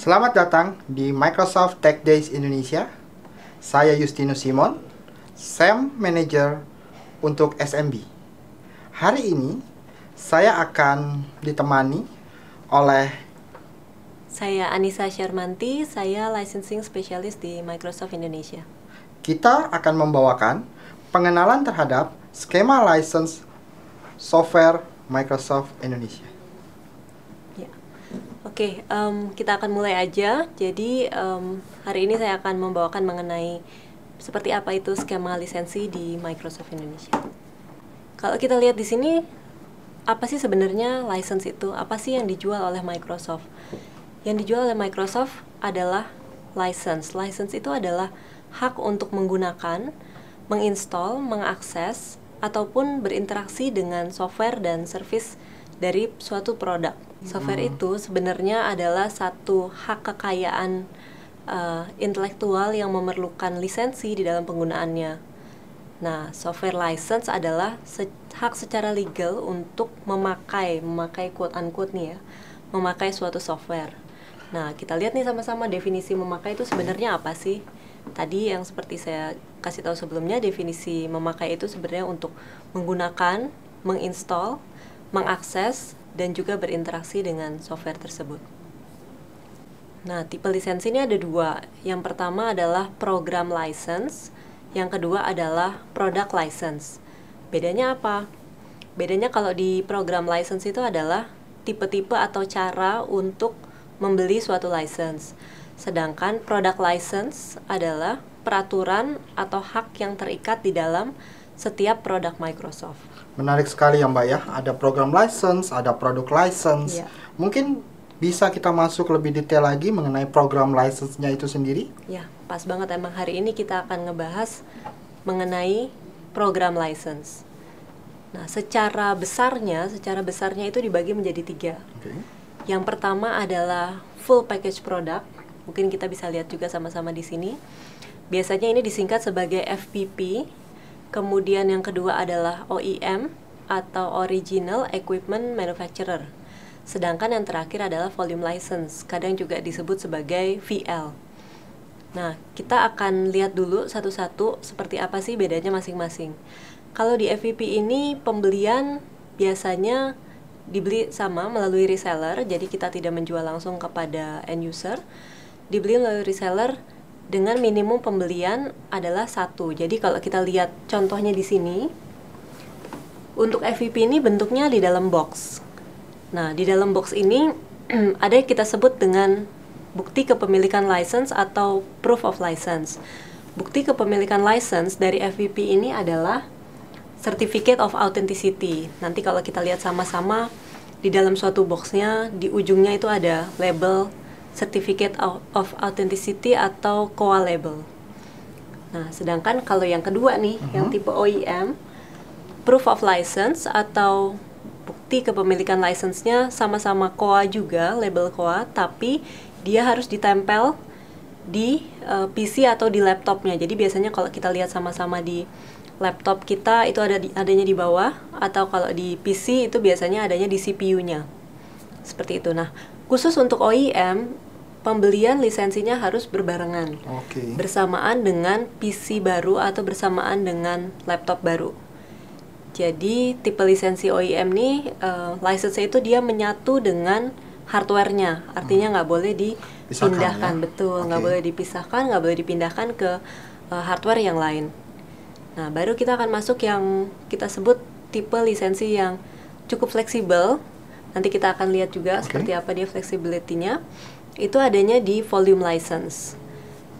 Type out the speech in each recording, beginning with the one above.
Selamat datang di Microsoft Tech Days Indonesia. Saya Justinus Simon, SAM Manager untuk SMB. Hari ini saya akan ditemani oleh Saya Anissa Syarmanti, saya Licensing Specialist di Microsoft Indonesia. kita akan membawakan pengenalan terhadap skema license software Microsoft Indonesia. Oke, kita akan mulai aja. Jadi hari ini saya akan membawakan mengenai seperti apa itu skema lisensi di Microsoft Indonesia. Kalau kita lihat di sini, apa sih sebenarnya license itu? Apa sih yang dijual oleh Microsoft? Yang dijual oleh Microsoft adalah license. License itu adalah hak untuk menggunakan, menginstall, mengakses, ataupun berinteraksi dengan software dan service dari suatu produk. Software itu sebenarnya adalah satu hak kekayaan intelektual yang memerlukan lisensi di dalam penggunaannya. Nah, software license adalah hak secara legal untuk memakai quote unquote nih ya, memakai suatu software. Nah, kita lihat nih sama-sama definisi memakai itu sebenarnya apa sih? Tadi yang seperti saya kasih tahu sebelumnya, definisi memakai itu sebenarnya untuk menggunakan, menginstall, mengakses, dan juga berinteraksi dengan software tersebut. Nah, tipe lisensi ini ada dua. Yang pertama adalah program license, yang kedua adalah product license. Bedanya apa? Bedanya kalau di program license itu adalah tipe-tipe atau cara untuk membeli suatu license. Sedangkan product license adalah peraturan atau hak yang terikat di dalam setiap produk Microsoft. Menarik sekali ya Mbak ya, ada program license, ada produk license. Iya. Mungkin bisa kita masuk lebih detail lagi mengenai program license-nya itu sendiri? Ya, pas banget emang hari ini kita akan ngebahas mengenai program license. Nah, secara besarnya itu dibagi menjadi 3. Okay. Yang pertama adalah full package product. Mungkin kita bisa lihat juga sama-sama di sini. Biasanya ini disingkat sebagai FPP. Kemudian yang kedua adalah OEM atau Original Equipment Manufacturer. Sedangkan yang terakhir adalah volume license, kadang juga disebut sebagai VL. Nah, kita akan lihat dulu satu-satu seperti apa sih bedanya masing-masing. Kalau di FPP ini pembelian biasanya dibeli sama melalui reseller, jadi kita tidak menjual langsung kepada end user. Dibeli melalui reseller dengan minimum pembelian adalah 1. Jadi kalau kita lihat contohnya di sini, untuk FPP ini bentuknya di dalam box. Nah, di dalam box ini ada yang kita sebut dengan bukti kepemilikan license atau proof of license. Bukti kepemilikan license dari FPP ini adalah Certificate of Authenticity. Nanti kalau kita lihat sama-sama di dalam suatu boxnya, di ujungnya itu ada label Certificate of Authenticity atau COA label. Nah, sedangkan kalau yang kedua nih, yang tipe OEM, Proof of License atau bukti kepemilikan license-nya sama-sama COA juga, label COA, tapi dia harus ditempel di PC atau di laptopnya. Jadi biasanya kalau kita lihat sama-sama di laptop kita itu adanya di bawah, atau kalau di PC itu biasanya adanya di CPU-nya. Seperti itu. Nah, khusus untuk OEM, pembelian lisensinya harus berbarengan. Okay. Bersamaan dengan PC baru atau bersamaan dengan laptop baru. Jadi tipe lisensi OEM nih, license itu dia menyatu dengan hardware-nya. Artinya nggak boleh dipindahkan, ya? Betul, nggak boleh dipisahkan, nggak boleh dipindahkan ke hardware yang lain. Nah, baru kita akan masuk yang kita sebut tipe lisensi yang cukup fleksibel. Nanti kita akan lihat juga seperti apa dia flexibility-nya. Itu adanya di volume license.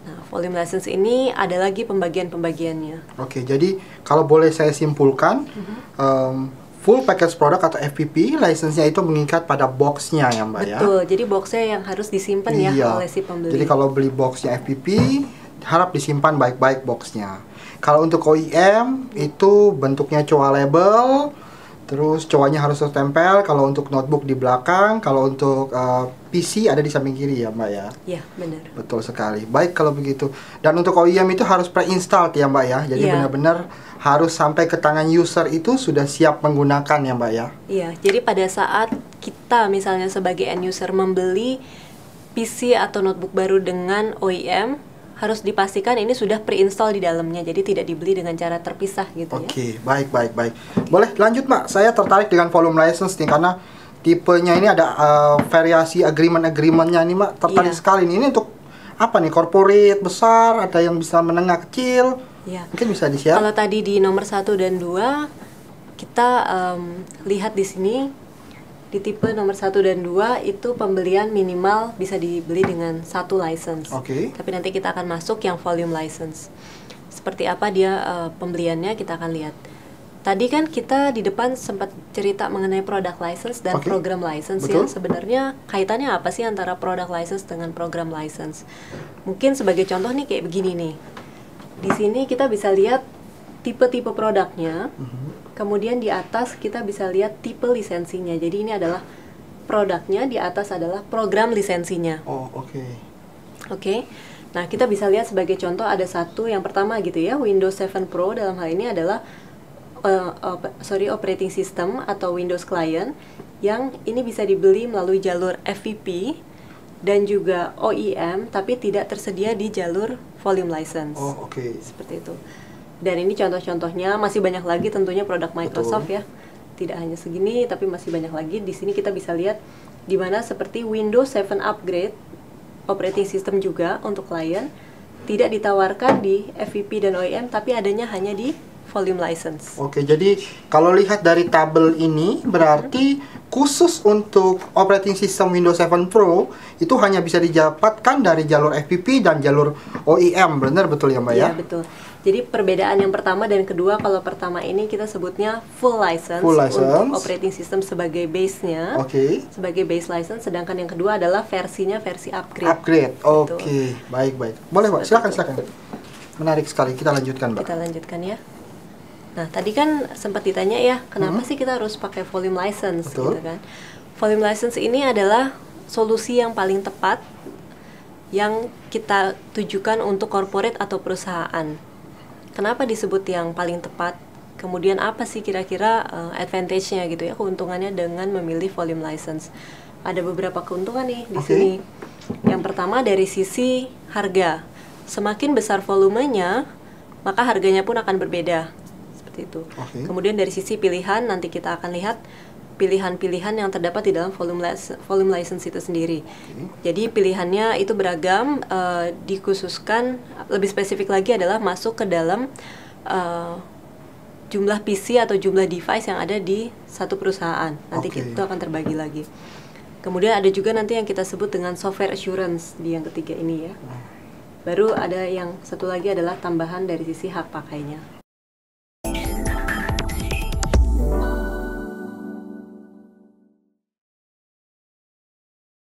Nah, volume license ini ada lagi pembagian-pembagiannya. Oke, jadi kalau boleh saya simpulkan, full package product atau FPP, license-nya itu mengikat pada box-nya ya Mbak. Betul, ya? Betul, jadi box-nya yang harus disimpan ya oleh si pembeli. Jadi kalau beli box-nya FPP, harap disimpan baik-baik box-nya. Kalau untuk OEM, itu bentuknya COA label, terus COA-nya harus tertempel. Kalau untuk notebook di belakang, kalau untuk PC ada di samping kiri ya Mbak ya? Iya, benar. Betul sekali. Baik kalau begitu. Dan untuk OEM itu harus pre-installed ya Mbak ya? Jadi benar-benar harus sampai ke tangan user itu sudah siap menggunakan ya Mbak ya? Iya, jadi pada saat kita misalnya sebagai end user membeli PC atau notebook baru dengan OEM harus dipastikan ini sudah pre-install di dalamnya, jadi tidak dibeli dengan cara terpisah gitu ya. Oke, baik. Boleh lanjut, Mbak. Saya tertarik dengan volume license nih karena tipenya ini ada variasi agreement-nya nih, Mbak. Tertarik sekali nih. Ini untuk apa nih? Corporate besar, ada yang bisa menengah kecil. Iya. Mungkin bisa di-share. Kalau tadi di nomor 1 dan 2 kita lihat di sini di tipe nomor 1 dan 2 itu pembelian minimal bisa dibeli dengan 1 license. Oke. Tapi nanti kita akan masuk yang volume license. Seperti apa dia pembeliannya kita akan lihat. Tadi kan kita di depan sempat cerita mengenai product license dan program license. Betul. Ya. Sebenarnya kaitannya apa sih antara product license dengan program license? Mungkin sebagai contoh nih kayak begini nih. Di sini kita bisa lihat tipe-tipe produknya. Kemudian di atas kita bisa lihat tipe lisensinya. Jadi ini adalah produknya, di atas adalah program lisensinya. Oh, oke. Oke. Nah, kita bisa lihat sebagai contoh ada satu yang pertama gitu ya, Windows 7 Pro dalam hal ini adalah operating system atau Windows Client yang ini bisa dibeli melalui jalur FPP dan juga OEM tapi tidak tersedia di jalur volume license. Oh, oke. Seperti itu. Dan ini contoh-contohnya, masih banyak lagi tentunya produk Microsoft. Betul. Ya. Tidak hanya segini tapi masih banyak lagi. Di sini kita bisa lihat di mana seperti Windows 7 Upgrade operating system juga untuk klien tidak ditawarkan di FPP dan OEM tapi adanya hanya di volume license. Oke, jadi kalau lihat dari tabel ini berarti khusus untuk operating system Windows 7 Pro itu hanya bisa didapatkan dari jalur FPP dan jalur OEM. Benar betul ya, Mbak ya? Iya, betul. Jadi perbedaan yang pertama dan kedua, kalau pertama ini kita sebutnya full license untuk operating system sebagai base-nya. Oke. Sebagai base license, sedangkan yang kedua adalah versinya versi upgrade. Upgrade. Oke, baik. Boleh, Mbak. Silakan. Menarik sekali. Kita lanjutkan, Mbak. Kita lanjutkan ya. Nah, tadi kan sempat ditanya ya, kenapa sih kita harus pakai volume license? Betul. Gitu kan. Volume license ini adalah solusi yang paling tepat yang kita tujukan untuk corporate atau perusahaan. Kenapa disebut yang paling tepat? Kemudian apa sih kira-kira advantage-nya gitu ya, keuntungannya dengan memilih volume license? Ada beberapa keuntungan nih di sini. Yang pertama dari sisi harga. Semakin besar volumenya, maka harganya pun akan berbeda. Seperti itu. Kemudian dari sisi pilihan, nanti kita akan lihat pilihan-pilihan yang terdapat di dalam volume license itu sendiri. Jadi pilihannya itu beragam, dikhususkan lebih spesifik lagi adalah masuk ke dalam jumlah PC atau jumlah device yang ada di satu perusahaan. Nanti itu akan terbagi lagi. Kemudian ada juga nanti yang kita sebut dengan software assurance di yang ketiga ini ya. Baru ada yang satu lagi adalah tambahan dari sisi hak pakainya.